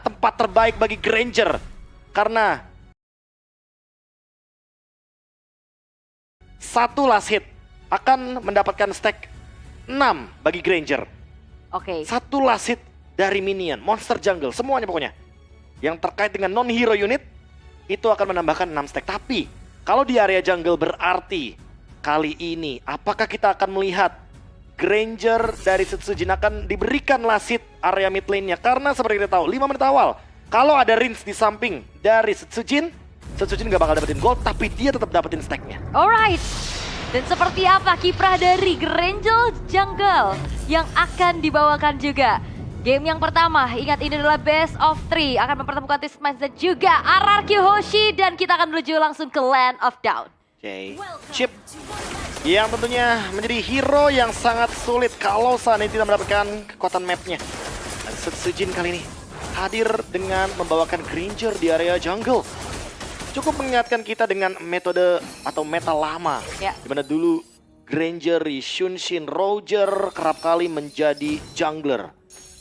tempat terbaik bagi Granger. Karena satu last hit akan mendapatkan stack 6 bagi Granger. Oke. Satu last hit dari minion, monster jungle, semuanya pokoknya. Yang terkait dengan non-hero unit, itu akan menambahkan 6 stack. Tapi, kalau di area jungle berarti, kali ini, apakah kita akan melihat Granger dari Setsujin akan diberikan last hit area mid lane-nya? Karena seperti kita tahu, 5 menit awal, kalau ada Rinse di samping dari Setsujin gak bakal dapetin gold, tapi dia tetap dapetin stack-nya. Alright. Dan seperti apa kiprah dari Granger Jungle yang akan dibawakan juga? Game yang pertama, ingat ini adalah best of 3, akan mempertemukan Twisted Minds dan juga RRQ Hoshi, dan kita akan menuju langsung ke Land of Dawn. Oke, Chip yang tentunya menjadi hero yang sangat sulit kalau saat ini tidak mendapatkan kekuatan mapnya. Dan Setsujin kali ini hadir dengan membawakan Granger di area jungle. Cukup mengingatkan kita dengan metode atau meta lama. Ya. Dimana dulu Granger, Shunshin, Roger kerap kali menjadi jungler.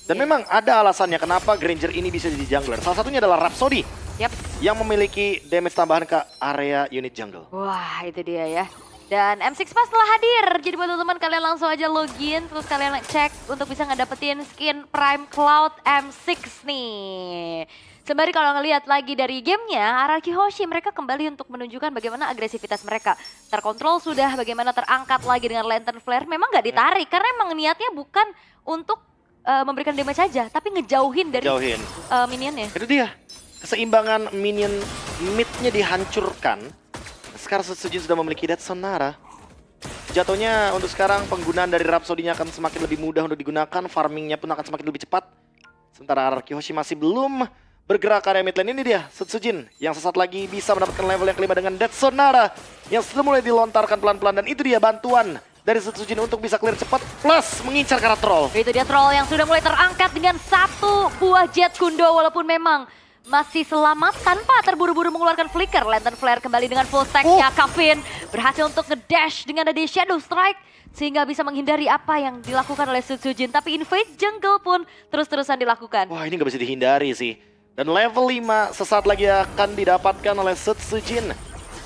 Dan memang ada alasannya kenapa Granger ini bisa jadi jungler. Salah satunya adalah Rhapsody. Yap. Yang memiliki damage tambahan ke area unit jungle. Wah, itu dia ya. Dan M6 Pass telah hadir. Jadi buat teman-teman kalian langsung aja login, terus kalian cek untuk bisa ngedapetin skin Prime Cloud M6 nih. Sembari kalau ngelihat lagi dari gamenya, RRQ Hoshi mereka kembali untuk menunjukkan bagaimana agresivitas mereka. Terkontrol sudah, bagaimana terangkat lagi dengan Lantern Flare. Memang nggak ditarik, karena emang niatnya bukan untuk memberikan damage saja, tapi ngejauhin dari minionnya. Itu dia. Keseimbangan minion mid-nya dihancurkan. Sekarang Setsujin sudah memiliki Death Sonara. Jatuhnya untuk sekarang penggunaan dari Rhapsody-nya akan semakin lebih mudah untuk digunakan. Farmingnya pun akan semakin lebih cepat. Sementara RRQ Hoshi masih belum bergerak ke area mid lane. Ini dia Setsujin yang sesaat lagi bisa mendapatkan level yang kelima dengan Death Sonara yang sudah mulai dilontarkan pelan-pelan. Dan itu dia bantuan dari Setsujin untuk bisa clear cepat plus mengincar ke arah troll. Itu dia troll yang sudah mulai terangkat dengan satu buah jet kundo, walaupun memang masih selamat tanpa terburu-buru mengeluarkan flicker. Lantern Flare kembali dengan full stack-nya. Kevin berhasil untuk nge-dash dengan ada Shadow Strike sehingga bisa menghindari apa yang dilakukan oleh Setsujin. Tapi invade jungle pun terus-terusan dilakukan. Wah, ini nggak bisa dihindari sih. Dan level 5 sesaat lagi akan didapatkan oleh Setsujin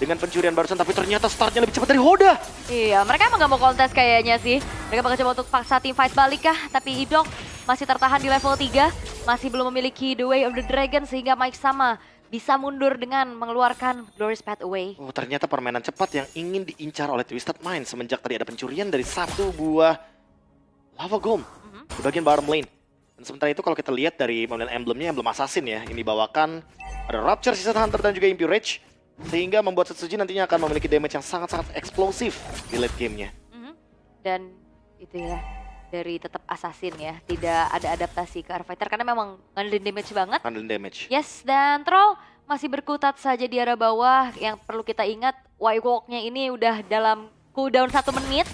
dengan pencurian barusan, tapi ternyata startnya lebih cepat dari Hoda. Iya, mereka emang gak mau kontes kayaknya sih. Mereka bakal coba untuk paksa tim fight balik kah? Tapi Idok masih tertahan di level 3, masih belum memiliki The Way of the Dragon, sehingga Mike Sama bisa mundur dengan mengeluarkan Glorious Path Away. Oh, ternyata permainan cepat yang ingin diincar oleh Twisted Mind semenjak tadi ada pencurian dari satu buah Lava Golem di bagian bottom lane. Dan sementara itu kalau kita lihat dari emblemnya, emblem assassin ya, ini dibawakan ada Rapture, Season Hunter dan juga Impure Rage, sehingga membuat Setsujin nantinya akan memiliki damage yang sangat-sangat eksplosif di late gamenya. Dan itu ya, dari tetap assassin ya, tidak ada adaptasi ke Arfighter karena memang ngandelin damage banget. Ngandelin damage. Yes, dan Troll masih berkutat saja di arah bawah. Yang perlu kita ingat, Y-Walk-nya ini udah dalam cooldown 1 menit.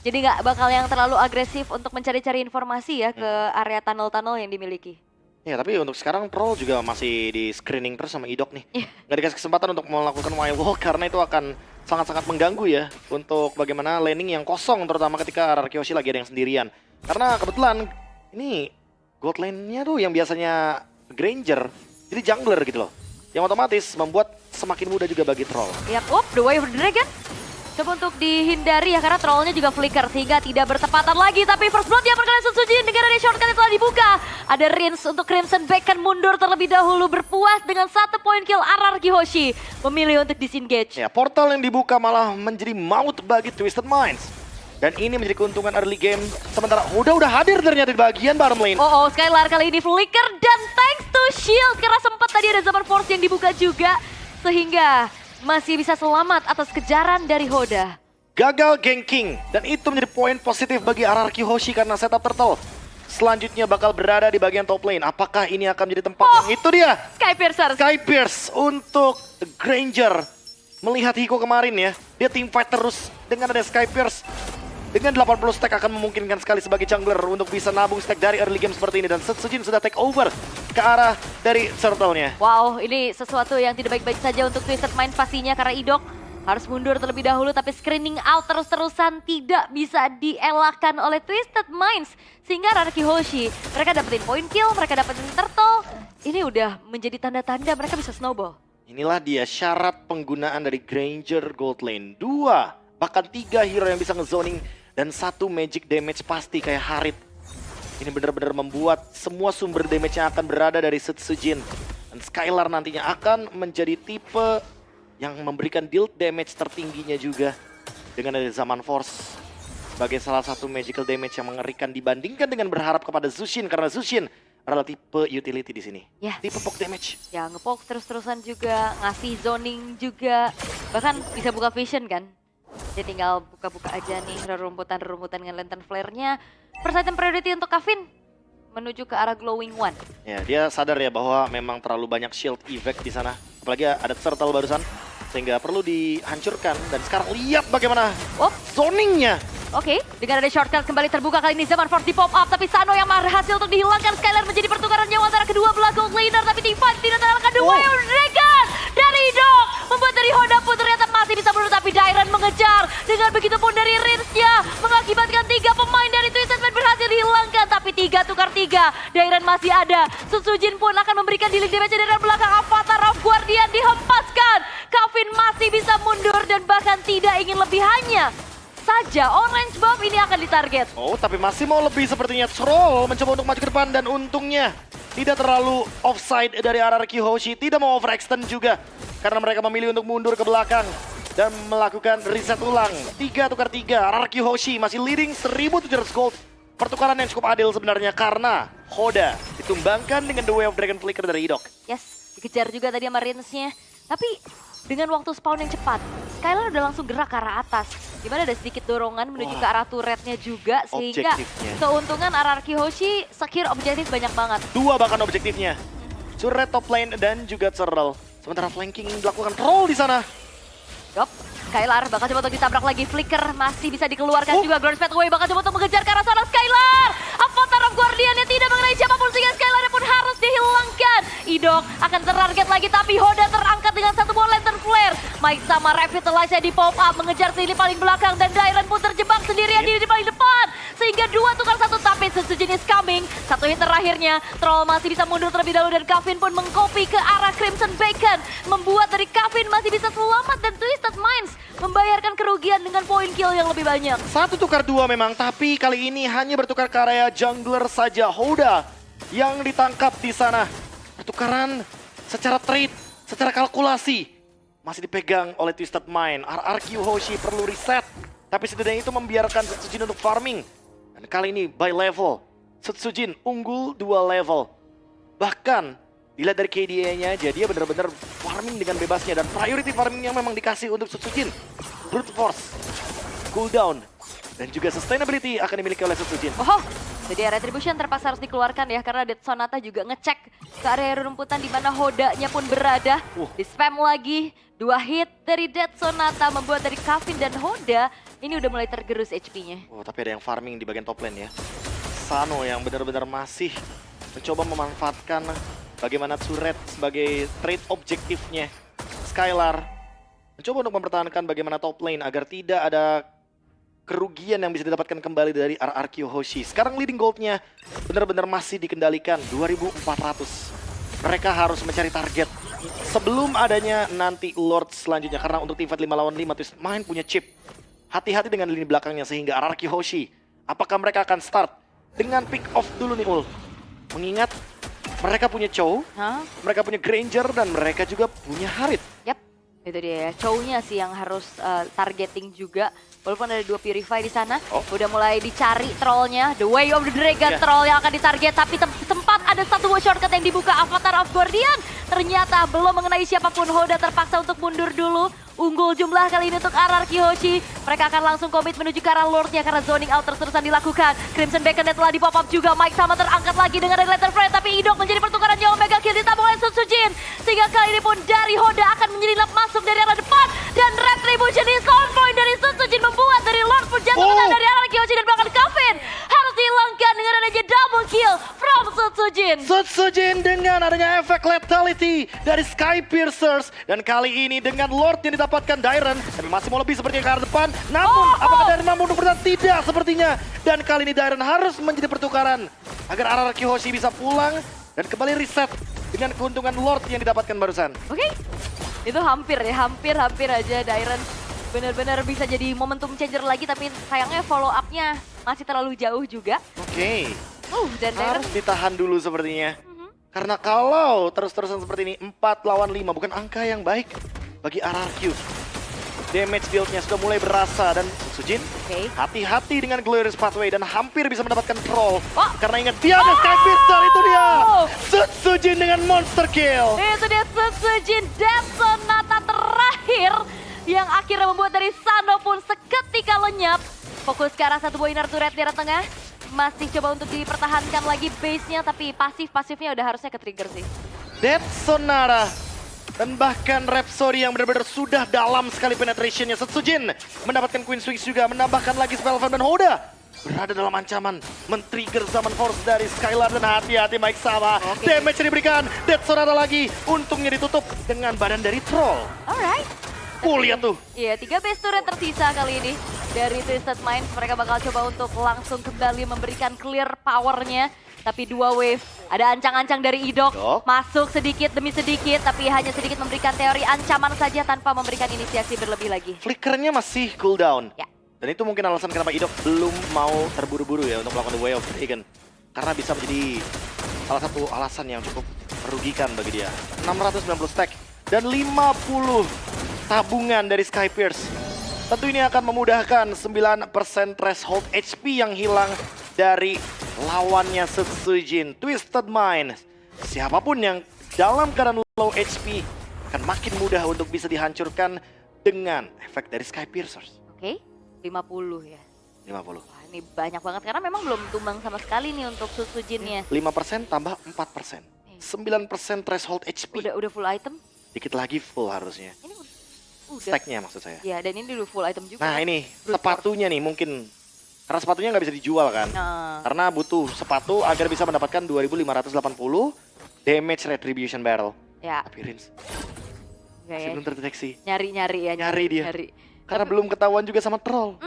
Jadi nggak bakal yang terlalu agresif untuk mencari-cari informasi ya ke area tunnel-tunnel yang dimiliki. Ya, tapi untuk sekarang Troll juga masih di screening terus sama Idok nih. Nggak dikasih kesempatan untuk melakukan Y-Walk karena itu akan sangat-sangat mengganggu ya untuk bagaimana laning yang kosong, terutama ketika RRQ Hoshi lagi ada yang sendirian. Karena kebetulan ini gold lane-nya tuh yang biasanya Granger jadi jungler gitu loh. Yang otomatis membuat semakin mudah juga bagi Troll. Yap, The Way of the Dragon. Coba untuk dihindari ya, karena trollnya juga flicker sehingga tidak bertepatan lagi. Tapi first blood diamankan oleh Setsujin dengan ada shortcut yang telah dibuka. Ada Rinse untuk Crimson Bacon mundur terlebih dahulu, berpuas dengan 1 poin kill. RRQ Hoshi memilih untuk disengage. Ya, portal yang dibuka malah menjadi maut bagi Twisted Minds. Dan ini menjadi keuntungan early game. Sementara udah hadir ternyata di bagian bottom lane. Skylar kali ini flicker dan thanks to shield. Karena sempat tadi ada Zaman Force yang dibuka juga. Sehingga masih bisa selamat atas kejaran dari Hoda. Gagal ganking. Dan itu menjadi poin positif bagi RRQ Hoshi karena setup turtle selanjutnya bakal berada di bagian top lane. Apakah ini akan menjadi tempat yang itu dia? Sky Pierce untuk Granger. Melihat Hiko kemarin ya, dia team fight terus dengan ada Sky Pierce. Dengan 80 stack akan memungkinkan sekali sebagai jungler untuk bisa nabung stack dari early game seperti ini. Dan Setsujin sudah take over ke arah dari turtle-nya. Wow, ini sesuatu yang tidak baik-baik saja untuk Twisted Mind pastinya, karena Idok Harus mundur terlebih dahulu tapi screening out terus-terusan tidak bisa dielakkan oleh Twisted Minds. Sehingga Rarky Hoshi, mereka dapetin point kill, mereka dapetin turtle. Ini udah menjadi tanda-tanda mereka bisa snowball. Inilah dia syarat penggunaan dari Granger Gold Lane. 2, bahkan 3 hero yang bisa ngezoning dan 1 magic damage pasti kayak Harit. Ini benar-benar membuat semua sumber damage yang akan berada dari Setsujin. Dan Skylar nantinya akan menjadi tipe yang memberikan deal damage tertingginya juga. Dengan ada Zaman Force sebagai salah satu magical damage yang mengerikan dibandingkan dengan berharap kepada Zushin. Karena Zushin adalah tipe utility di sini. Yes. Tipe poke damage. Ya ngepoke terus-terusan juga, ngasih zoning juga. Bahkan bisa buka vision kan. Dia tinggal buka-buka aja nih rerumputan-rerumputan dengan lantern flare-nya. First item priority untuk Kavin menuju ke arah glowing one. Ya, dia sadar ya bahwa memang terlalu banyak shield effect di sana. Apalagi ada turtle barusan sehingga perlu dihancurkan. Dan sekarang lihat bagaimana zoningnya. Oke, dengan ada shortcut kembali terbuka kali ini Zaman Force di pop up, tapi Sano yang berhasil untuk dihilangkan. Skylar menjadi pertukaran nyawa antara kedua belah gold laner, tapi T5 tidak terkalahkan. The Wild Dragon dari Dog membuat dari Honda pun ternyata masih bisa mundur, tapi Dairon mengejar. Dengan begitu pun dari Rinsnya mengakibatkan 3 pemain dari Twisted Man berhasil dihilangkan, tapi 3 tukar 3. Dairon masih ada. Setsujin pun akan memberikan dealing damage dari belakang. Avatar of Guardian dihempaskan. Kavin masih bisa mundur dan bahkan tidak ingin lebih, hanya saja Orange Bomb ini akan ditarget. Oh, tapi masih mau lebih sepertinya. Troll mencoba untuk maju ke depan dan untungnya tidak terlalu offside dari Rarky Hoshi. Tidak mau overextend juga karena mereka memilih untuk mundur ke belakang dan melakukan reset ulang. 3 tukar 3. Rarky Hoshi masih leading 1.700 gold. Pertukaran yang cukup adil sebenarnya karena Hoda ditumbangkan dengan The Way of Dragon Flicker dari Idok. Yes, dikejar juga tadi sama Rinsnya. Tapi dengan waktu spawn yang cepat, Skylar udah langsung gerak ke arah atas. Dimana ada sedikit dorongan menuju ke arah turretnya juga. Sehingga keuntungan Rarky Hoshi secure objektif banyak banget. 2 bahkan objektifnya. Turret top lane dan juga turtle. Sementara flanking dilakukan Troll di sana. Yup, Skylar bakal coba untuk ditabrak lagi. Flicker masih bisa dikeluarkan juga. Glorious Pathway bakal coba untuk mengejar ke arah sana Skylar. Avatar of Guardian yang tidak mengenai siapapun sehingga Skylar pun harus dihilangkan. Idok akan tertarget lagi tapi Hoda terangkat dengan satu buah lantern flare. Mike sama Revitalize di pop up mengejar sini paling belakang dan Dairon pun terjebak sendirian di paling depan. Sehingga 2 tukar 1 tapi sejenis coming. 1 hit terakhirnya, Troll masih bisa mundur terlebih dahulu dan Kavin pun mengcopy ke arah Crimson Bacon. Membuat dari Kavin masih bisa selamat dan Twisted Minds membayarkan kerugian dengan poin kill yang lebih banyak. 1 tukar 2 memang, tapi kali ini hanya bertukar ke area jungler saja. Hoda yang ditangkap di sana. Pertukaran secara trade, secara kalkulasi masih dipegang oleh Twisted Mind. Rarky Hoshi perlu reset, tapi setidaknya itu membiarkan Setsujin untuk farming. Dan kali ini by level, Setsujin unggul 2 level. Bahkan dilihat dari KDA-nya aja, dia benar-benar farming dengan bebasnya. Dan priority farming yang memang dikasih untuk Setsujin. Brute Force, cooldown, dan juga sustainability akan dimiliki oleh Setsujin. Oh, jadi Retribution terpaksa harus dikeluarkan ya, karena Death Sonata juga ngecek ke area rumputan di mana Hodanya pun berada. Di spam lagi, 2 hit dari Death Sonata membuat dari Kavin dan Hoda ini udah mulai tergerus HP-nya. Oh, tapi ada yang farming di bagian top lane ya. Sano yang benar-benar masih mencoba memanfaatkan bagaimana turret sebagai trade objektifnya. Skylar mencoba untuk mempertahankan bagaimana top lane agar tidak ada kerugian yang bisa didapatkan kembali dari Rarky Hoshi. Sekarang leading goldnya benar-benar masih dikendalikan 2.400. Mereka harus mencari target sebelum adanya nanti Lord selanjutnya. Karena untuk teamfight 5 lawan 5 Twisted Mind punya chip. Hati-hati dengan lini belakangnya sehingga Rarky Hoshi, apakah mereka akan start dengan pick off dulu nih Ul? Mengingat mereka punya Chow, mereka punya Granger, dan mereka juga punya Harit. Yap, itu dia ya. Chow-nya sih yang harus targeting juga. Walaupun ada 2 Purify di sana, udah mulai dicari trollnya. The Way of the Dragon troll yang akan ditarget, tapi sempat ada satu shortcut yang dibuka Avatar of Guardian. Ternyata belum mengenai siapapun, Hoda terpaksa untuk mundur dulu. Unggul jumlah kali ini untuk Rarky Hoshi. Mereka akan langsung komit menuju ke arah Lordnya karena zoning out terus-terusan dilakukan. Crimson Bacon telah di pop up juga. Mike sama terangkat lagi dengan Regulator Flare, tapi Idok menjadi pertukaran nyawa mega kill ditambah oleh Setsujin. Sehingga kali ini pun dari Hoda akan menyelinap masuk dari arah depan. Dan Retribution is on point dari Setsujin membuat dari Lord pun jatuh dari Rarky Hoshi dan bahkan Kavin harus dihilangkan dengan adanya double kill from Setsujin. Sutsujin. Sutsujin dengan adanya efek lethality dari Sky Piercers. Dan kali ini dengan Lord yang didapatkan Dairon. Tapi masih mau lebih sepertinya ke arah depan. Namun apakah Dairon mampu untuk bertahan? Tidak sepertinya. Dan kali ini Dairon harus menjadi pertukaran. Agar Araraki Hoshi bisa pulang dan kembali reset dengan keuntungan Lord yang didapatkan barusan. Oke, itu hampir ya, hampir aja Dairon benar-benar bisa jadi momentum changer lagi, tapi sayangnya follow up-nya masih terlalu jauh juga. Oke. Dan Dairon Harus ditahan dulu sepertinya. Karena kalau terus-terusan seperti ini 4 lawan 5 bukan angka yang baik bagi RRQ. Damage build-nya sudah mulai berasa dan Sutsujin hati-hati dengan Glorious Pathway dan hampir bisa mendapatkan troll. Karena ingat dia ada Sky Piercer, itu dia. Sutsujin dengan monster kill. Itu dia Sutsujin, Death Sonata terakhir yang akhirnya membuat dari Sano pun seketika lenyap. Fokus ke arah satu buah inner turret di arah tengah. Masih coba untuk dipertahankan lagi base-nya, tapi pasifnya udah harusnya ke-trigger sih. Death Sonara dan bahkan Rhapsody yang benar-benar sudah dalam sekali penetrationnya. Sutsujin mendapatkan Queen Swings juga, menambahkan lagi spell farm dan Hoda berada dalam ancaman men-trigger Zaman Force dari Skylar dan hati-hati Mike Sama. Damage yang diberikan, Death Sonara lagi, untungnya ditutup dengan badan dari Troll. Alright. Lihat tuh. Iya, 3 base turret tersisa kali ini dari Twisted Minds. Mereka bakal coba untuk langsung kembali memberikan clear powernya. Tapi 2 wave, ada ancang-ancang dari Idok. Masuk sedikit demi sedikit, tapi hanya sedikit memberikan teori ancaman saja tanpa memberikan inisiasi berlebih lagi. Flickernya masih cooldown. Ya. Dan itu mungkin alasan kenapa Idok belum mau terburu-buru ya untuk melakukan The Way of Dragon. Karena bisa menjadi salah satu alasan yang cukup merugikan bagi dia. 690 stack dan 50 tabungan dari Sky Pierce. Tentu ini akan memudahkan 9% threshold HP yang hilang dari lawannya Sutsujin. Twisted Mind. Siapapun yang dalam keadaan low HP akan makin mudah untuk bisa dihancurkan dengan efek dari Sky Piercers. Oke, 50 ya. 50. Wah, ini banyak banget karena memang belum tumbang sama sekali nih untuk Sutsujinnya. 5% tambah 4%. 9% threshold HP. Udah full item? Dikit lagi full harusnya. Ini udah. Stacknya maksud saya. Ya, dan ini udah full item juga. Nah ini sepatunya nih mungkin. Karena sepatunya nggak bisa dijual kan. Karena butuh sepatu agar bisa mendapatkan 2580 damage retribution barrel. Ya. Tapi Rins Gak masih ya. belum terdeteksi. Nyari ya. Nyari dia. Karena belum ketahuan juga sama troll.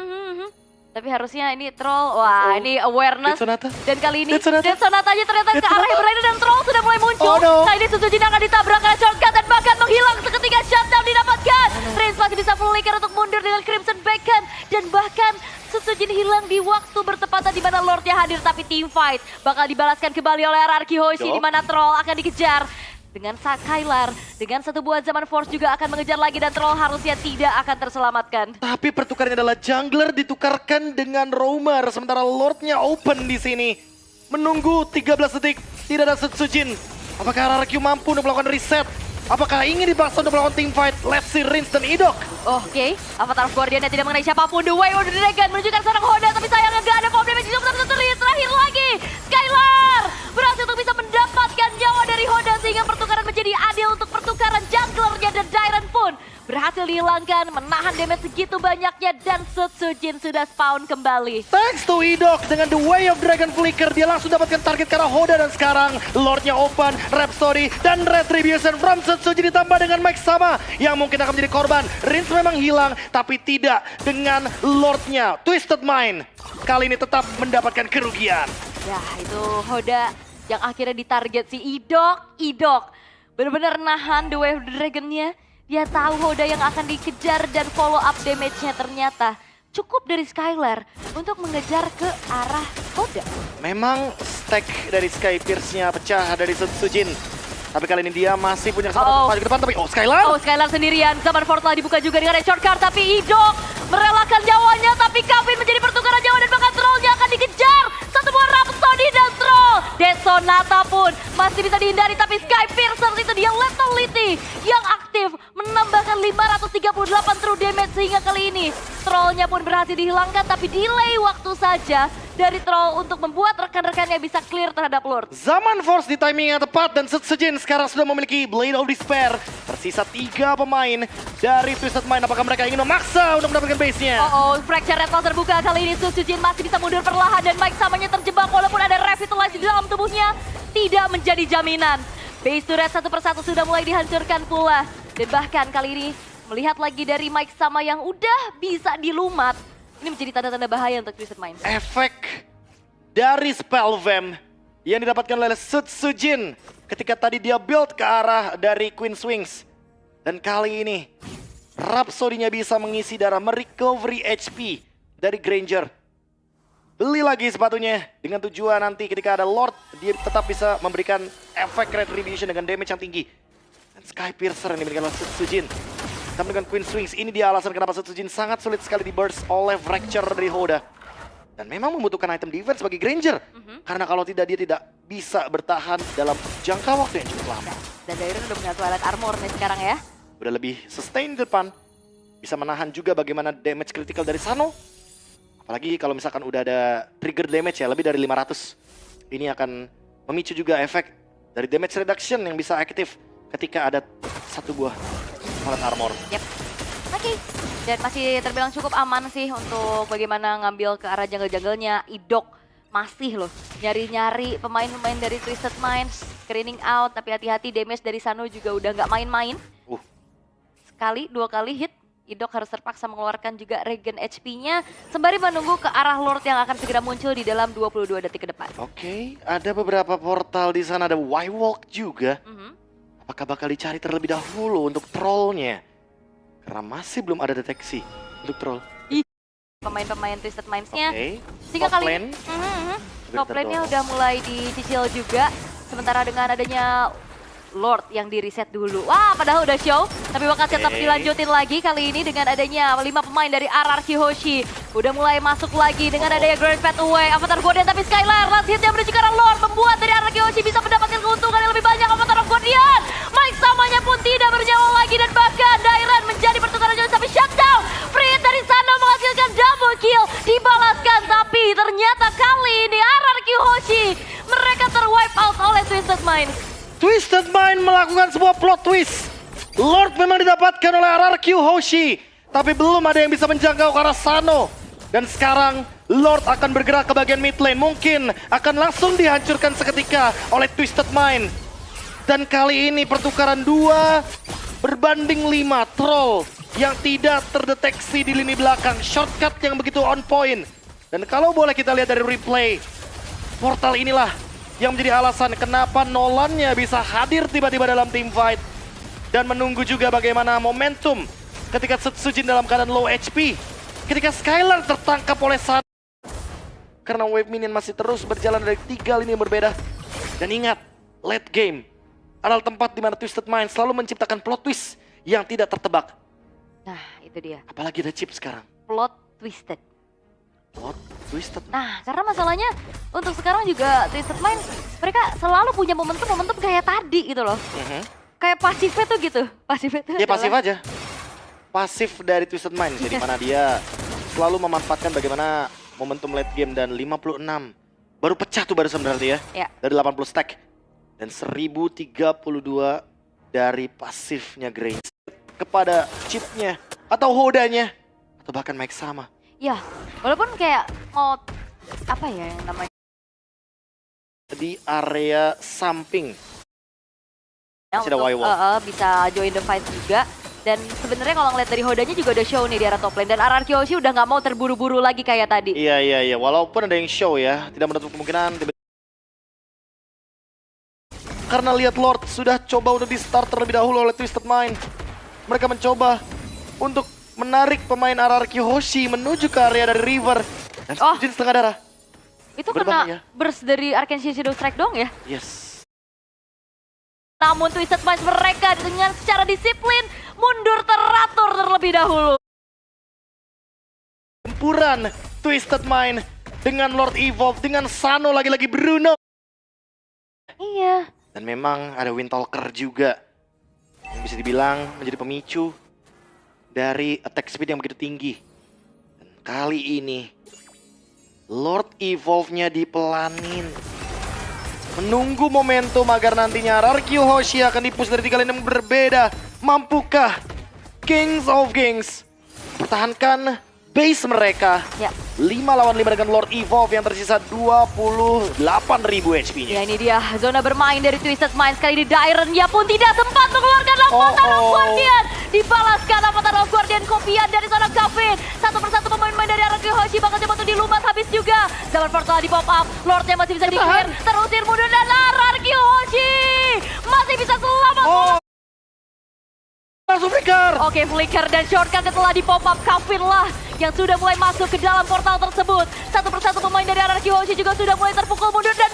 Tapi harusnya ini troll, wah ini awareness. Death Sonata. Dan kali ini Death Sonata. Death Sonatanya ternyata ke arah yang berbeda dan troll sudah mulai muncul. Oh, no. Kali ini Sutsujin akan ditabrak oleh shortcut dan bahkan menghilang seketika shutdown didapatkan. Reigns masih bisa flicker untuk mundur dengan Crimson Beacon. Dan bahkan Sutsujin hilang di waktu bertepatan di mana Lordnya hadir, tapi team fight bakal dibalaskan kembali oleh RRQ Hoshi di mana troll akan dikejar. Dengan Skylar, dengan satu buah Zaman Force juga akan mengejar lagi dan troll harusnya tidak akan terselamatkan. Tapi pertukarannya adalah jungler ditukarkan dengan roamer, sementara Lordnya open di sini. Menunggu 13 detik, tidak ada Sutsujin. Apakah RRQ mampu untuk melakukan reset? Apakah ingin dipaksa untuk melakukan team fight? Let's see Rins dan Idok. Oke, Avatar of Guardian-nya tidak mengenai siapapun. The Way of the Dragon menunjukkan seorang Hoda, tapi sayangnya gak ada problem damage. Terakhir lagi, Skylar berhasil untuk bisa mendapatkan nyawa dari Hoda sehingga pertukaran menjadi adil untuk pertukaran junglernya, dan Dairon pun berhasil dihilangkan, menahan damage segitu banyaknya, dan Sutsujin sudah spawn kembali. Thanks to Idok dengan The Way of Dragon Flicker, dia langsung dapatkan target karena Hoda, dan sekarang Lordnya open, Rhapsody dan Retribution from Sutsujin ditambah dengan Mike Sama yang mungkin akan menjadi korban. Rins memang hilang, tapi tidak dengan Lordnya. Twisted Mind kali ini tetap mendapatkan kerugian. Ya, itu Hoda yang akhirnya ditarget si Idok benar-benar nahan The Way of the Dragon-nya. Dia tahu Hoda yang akan dikejar dan follow up damage-nya ternyata cukup dari Skylar untuk mengejar ke arah Hoda. Memang stack dari Sky Pierce-nya pecah dari Sutsujin. Tapi kali ini dia masih punya kesempatan maju ke depan, tapi Skylar! Skylar sendirian, Zaman Force telah dibuka juga dengan red shortcut, tapi Idok merelakan nyawanya, tapi Kevin menjadi pertukaran nyawa dan bahkan trollnya akan dikejar. Satu buah Rhapsody dan troll. Death Sonata pun masih bisa dihindari, tapi Sky Piercer itu dia lethality yang aktif menambahkan 538 true damage sehingga kali ini trollnya pun berhasil dihilangkan, tapi delay waktu saja dari troll untuk membuat rekan-rekannya bisa clear terhadap Lord. Zaman Force di timing yang tepat dan Sutsujin sekarang sudah memiliki Blade of Despair. Tersisa 3 pemain dari Twisted Mind. Apakah mereka ingin memaksa untuk mendapatkan base-nya? Fracture Red Pulse terbuka. Kali ini Sutsujin masih bisa mundur perlahan dan Mike Samanya terjebak walaupun ada Revitalize di dalam tubuhnya. tidak menjadi jaminan. Base turret satu persatu sudah mulai dihancurkan pula. Dan bahkan kali ini melihat lagi dari Mike Sama yang udah bisa dilumat. Ini menjadi tanda-tanda bahaya untuk Twisted Minds. Efek dari spell Vamp yang didapatkan oleh Sutsujin ketika tadi dia build ke arah dari Queen's Wings. Dan kali ini Rhapsody-nya bisa mengisi darah, merecovery HP dari Granger. Beli lagi sepatunya dengan tujuan nanti ketika ada Lord, dia tetap bisa memberikan efek retribution dengan damage yang tinggi. Dan Sky Piercer yang diberikan oleh Sutsujin. Namun dengan Queen's Wings, ini dia alasan kenapa Sutsujin sangat sulit sekali di burst oleh Fracture dari Hoda. Dan memang membutuhkan item defense bagi Granger. Karena kalau tidak, dia tidak bisa bertahan dalam jangka waktu yang cukup lama. Dan Dairon udah punya Twilight Armor nih sekarang ya. Udah lebih sustain di depan. Bisa menahan juga bagaimana damage critical dari Sano. Apalagi kalau misalkan udah ada trigger damage ya, lebih dari 500. Ini akan memicu juga efek dari damage reduction yang bisa aktif ketika ada satu buah Twilight Armor. Yep. Oke. Dan masih terbilang cukup aman sih untuk bagaimana ngambil ke arah jungle-junglenya. Idok masih loh nyari-nyari pemain-pemain dari Twisted Minds. Screening out, tapi hati-hati damage dari Sano juga udah nggak main-main. Sekali, 2 kali hit. Idok harus terpaksa mengeluarkan juga regen HP-nya sembari menunggu ke arah Lord yang akan segera muncul di dalam 22 detik ke depan. Oke, ada beberapa portal di sana, ada Y-Walk juga. Apakah bakal dicari terlebih dahulu untuk trollnya? Karena masih belum ada deteksi untuk troll. Pemain-pemain Twisted Minds-nya. Oke, Sehingga top kali lane. top lane-nya udah mulai dicicil juga. Sementara dengan adanya Lord yang di reset dulu. Wah, padahal udah show. Tapi bakal tetap dilanjutin lagi kali ini dengan adanya 5 pemain dari RRQ Hoshi. Udah mulai masuk lagi dengan adanya Grand Fat Away. Avatar Guardian tapi Skylar last hit yang menuju ke arah Lord. Membuat dari RRQ Hoshi bisa mendapatkan keuntungan yang lebih banyak. Avatar of Guardian. Mike Samanya pun tidak bernyawa lagi. Dan bahkan Dairon menjadi pertukaran jodoh tapi shutdown. Free hit dari sana menghasilkan double kill. Dibalaskan tapi ternyata kali ini RRQ Hoshi. Mereka terwipe out oleh Twisted Minds. Twisted Mind melakukan sebuah plot twist. Lord memang didapatkan oleh RRQ Hoshi, tapi belum ada yang bisa menjangkau ke arah Sano. Dan sekarang Lord akan bergerak ke bagian mid lane. Mungkin akan langsung dihancurkan seketika oleh Twisted Mind. Dan kali ini pertukaran 2 berbanding 5 troll yang tidak terdeteksi di lini belakang. Shortcut yang begitu on point. Dan kalau boleh kita lihat dari replay, portal inilah yang menjadi alasan kenapa Nolan-nya bisa hadir tiba-tiba dalam team fight. Dan menunggu juga bagaimana momentum ketika Sutsujin dalam keadaan low HP. Ketika Skylar tertangkap oleh Sano. Karena wave minion masih terus berjalan dari 3 lini yang berbeda. Dan ingat, late game adalah tempat di mana Twisted Mind selalu menciptakan plot twist yang tidak tertebak. Nah, itu dia. Apalagi ada chip sekarang. Plot twisted. Plot twisted. Nah, karena masalahnya untuk sekarang juga Twisted Mind mereka selalu punya momentum-momentum kayak tadi gitu loh. Kayak pasifnya tuh gitu. Pasifnya tuh Ya pasif aja. Pasif dari Twisted Mind. Jadi mana dia selalu memanfaatkan bagaimana momentum late game dan 56. Baru pecah tuh barusan berarti ya. Ya. Dari 80 stack. Dan 1032 dari pasifnya Granger kepada chipnya atau hodanya atau bahkan Mike Sama. Ya, walaupun kayak mau apa ya yang namanya Di area samping. ya, Masih ada untuk Y-Walk. bisa join the fight juga. Dan sebenarnya kalau ngeliat dari hodanya juga udah show nih di arah top lane. Dan RRQ Hoshi udah nggak mau terburu-buru lagi kayak tadi. Iya. Walaupun ada yang show ya, tidak menutup kemungkinan. Karena lihat Lord sudah coba udah di start terlebih dahulu oleh Twisted Mind. Mereka mencoba untuk menarik pemain RRQ Hoshi menuju ke area dari River. Dan Sutsujin setengah darah. Itu Berbahaya. kena burst dari Arcane Shadow Strike dong ya? Yes. Namun Twisted Minds mereka dengan secara disiplin mundur teratur terlebih dahulu. Tempuran Twisted Mind dengan Lord Evolve, dengan Sano lagi-lagi Bruno. Iya. Dan memang ada Windtalker juga. Yang bisa dibilang menjadi pemicu dari attack speed yang begitu tinggi. Dan kali ini Lord Evolve-nya dipelanin. Menunggu momentum agar nantinya RRQ Hoshi akan dipush dari 3 lane yang berbeda. Mampukah Kings of Kings pertahankan base mereka Ya. 5 lawan 5 dengan Lord Evolve yang tersisa 28.000 HP-nya. Ya ini dia zona bermain dari Twisted Minds kali ini. Dairon ya pun tidak sempat mengeluarkan Avatar of Guardian. Dibalaskan Avatar of Guardian kopian dari seorang Kevin. Satu persatu pemain-pemain dari RRQ Hoshi bakal coba untuk dilumat habis juga. Zaman portal di pop up, Lordnya masih bisa di-clear. Terusir mundur dan RRQ Hoshi masih bisa selamat. Langsung flicker. Oke, flicker dan shortcut setelah di pop up. Kevin lah yang sudah mulai masuk ke dalam portal tersebut. Satu persatu pemain dari RRQ Hoshi juga sudah mulai terpukul mundur dan